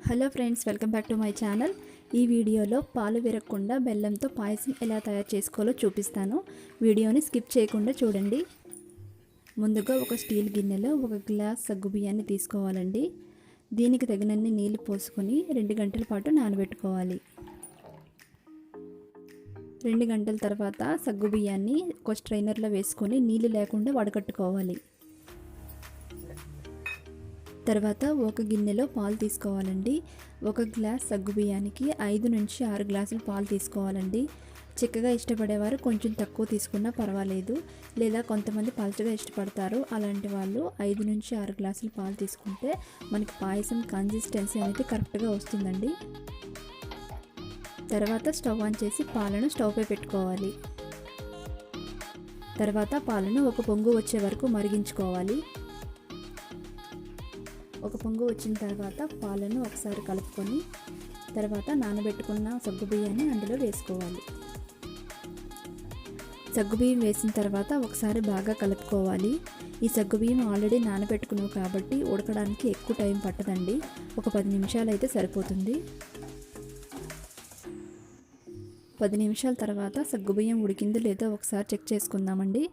Hello friends, welcome back to my channel. ఈ వీడియోలో పాలు విరగకుండా బెల్లంతో పాయసం ఎలా తయారు చేసుకోవాలో చూపిస్తాను. వీడియోని స్కిప్ చేయకుండా చూడండి. ముందుగా ఒక స్టీల్ గిన్నెలో 1 గ్లాస్ సగ్గు బియ్యాన్ని తీసుకోవాలండి. దీనికి తగినన్ని నీళ్లు పోసుకొని 2 గంటల పాటు నానబెట్టుకోవాలి. 2 గంటల తర్వాత సగ్గు బియ్యాన్ని ఒక స్ట్రైనర్లో వేసుకొని నీళ్లు లేకుండా వడకట్టుకోవాలి. తర్వాత ఒక గిన్నెలో పాలు తీసుకోవాలండి. 1 గ్లాస్ సగ్గు బియ్యానికి 5 నుంచి 6 గ్లాసులు పాలు తీసుకోవాలండి. చిక్కగా ఇష్టపడేవారు కొంచెం తక్కువ తీసుకున్నా పర్వాలేదు, లేదా కొంతమంది పలుచగా ఇష్టపడతారు. అలాంటి వాళ్ళు 5 నుంచి 6 గ్లాసులు పాలు తీసుకుంటే మనకి పాయసం కన్సిస్టెన్సీ అనేది కరెక్ట్గా వస్తుందండి. తర్వాత స్టవ్ ఆన్ చేసి పాలను స్టవ్ పై పెట్టుకోవాలి. తర్వాత పాలను ఒక పొంగు వచ్చే వరకు మరిగించుకోవాలి. ఒక పొంగు వచ్చిన తర్వాత పాలను ఒకసారి కలుపుకొని తర్వాత నానబెట్టుకున్న సగ్గుబియ్యాన్ని అందులో వేసుకోవాలి. సగ్గుబియ్యం వేసిన తర్వాత ఒకసారి బాగా కలుపుకోవాలి. ఈ సగ్గుబియ్యం ఆల్రెడీ నానబెట్టుకున్నాం కాబట్టి ఉడకడానికి ఎక్కువ టైం పట్టదండి. ఒక 10 నిమిషాలు అయితే సరిపోతుంది. 10 నిమిషాల తర్వాత సగ్గుబియ్యం ఉడికిందో లేదో ఒకసారి చెక్ చేసుకుందామండి.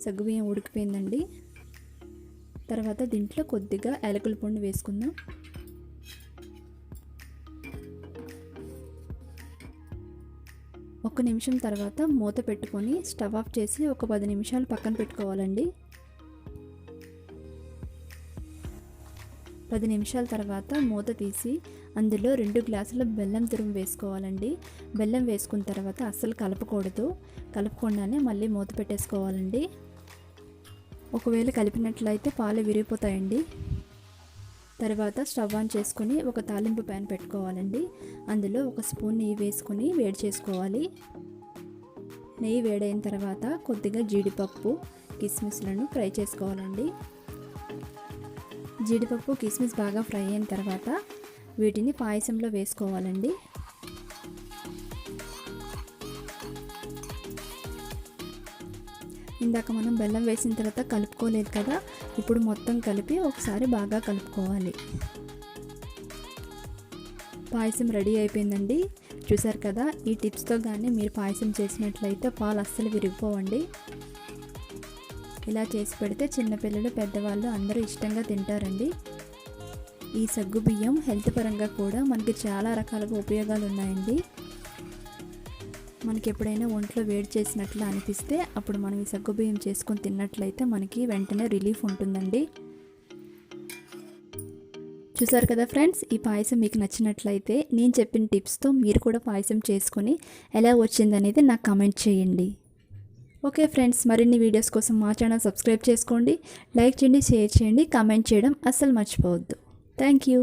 సగ్గుబియ్యం ఉడికిపోయిందండి. తర్వాత దీంట్లో కొద్దిగా యాలకుల పొడిని వేసుకుందాం. ఒక నిమిషం తర్వాత మూత పెట్టుకొని స్టవ్ ఆఫ్ చేసి ఒక 10 నిమిషాలు పక్కన పెట్టుకోవాలండి. 10 నిమిషాల తర్వాత మూత తీసి అందులో 2 గ్లాసుల బెల్లం తురుము వేసుకోవాలండి. బెల్లం వేసుకున్న తర్వాత అస్సలు కలపకూడదు. కలపకుండానే మళ్ళీ మూత పెట్టేసుకోవాలండి. ఒకవేళ కలిపినట్లయితే పాలు విరిగిపోతాయండి. తర్వాత స్టవ్ ఆన్ చేసుకొని ఒక తాలింపు ప్యాన్ పెట్టుకోవాలండి. అందులో 1 స్పూన్ నెయ్యి వేసుకొని వేడి చేసుకోవాలి. నెయ్యి వేడైన తర్వాత కొద్దిగా జీడిపప్పు, కిస్మిస్లను ఫ్రై చేసుకోవాలండి. జీడిపప్పు, కిస్మిస్ బాగా ఫ్రై అయిన తర్వాత వీటిని పాయసంలో వేసుకోవాలండి. ఇందాక మనం బెల్లం వేసిన తర్వాత కలుపుకోలేదు కదా, ఇప్పుడు మొత్తం కలిపి ఒకసారి బాగా కలుపుకోవాలి. పాయసం రెడీ అయిపోయిందండి. చూసారు కదా, ఈ టిప్స్తో కానీ మీరు పాయసం చేసినట్లయితే పాలు అస్సలు విరిగిపోవండి. ఇలా చేసి పెడితే చిన్నపిల్లలు, పెద్దవాళ్ళు అందరూ ఇష్టంగా తింటారండి. ఈ సగ్గు బియ్యం హెల్త్ పరంగా కూడా మనకి చాలా రకాలుగా ఉపయోగాలు ఉన్నాయండి. మనకి ఎప్పుడైనా ఒంట్లో వేడి చేసినట్లు అనిపిస్తే అప్పుడు మనం ఈ సగ్గు బియ్యం చేసుకొని తిన్నట్లయితే మనకి వెంటనే రిలీఫ్ ఉంటుందండి. చూసారు కదా ఫ్రెండ్స్, ఈ పాయసం మీకు నచ్చినట్లయితే నేను చెప్పిన టిప్స్తో మీరు కూడా పాయసం చేసుకొని ఎలా వచ్చిందనేది నాకు కామెంట్ చేయండి. ఓకే ఫ్రెండ్స్, మరిన్ని వీడియోస్ కోసం మా ఛానల్ సబ్స్క్రైబ్ చేసుకోండి, లైక్ చేయండి, షేర్ చేయండి, కామెంట్ చేయడం అస్సలు మర్చిపోవద్దు. Thank you.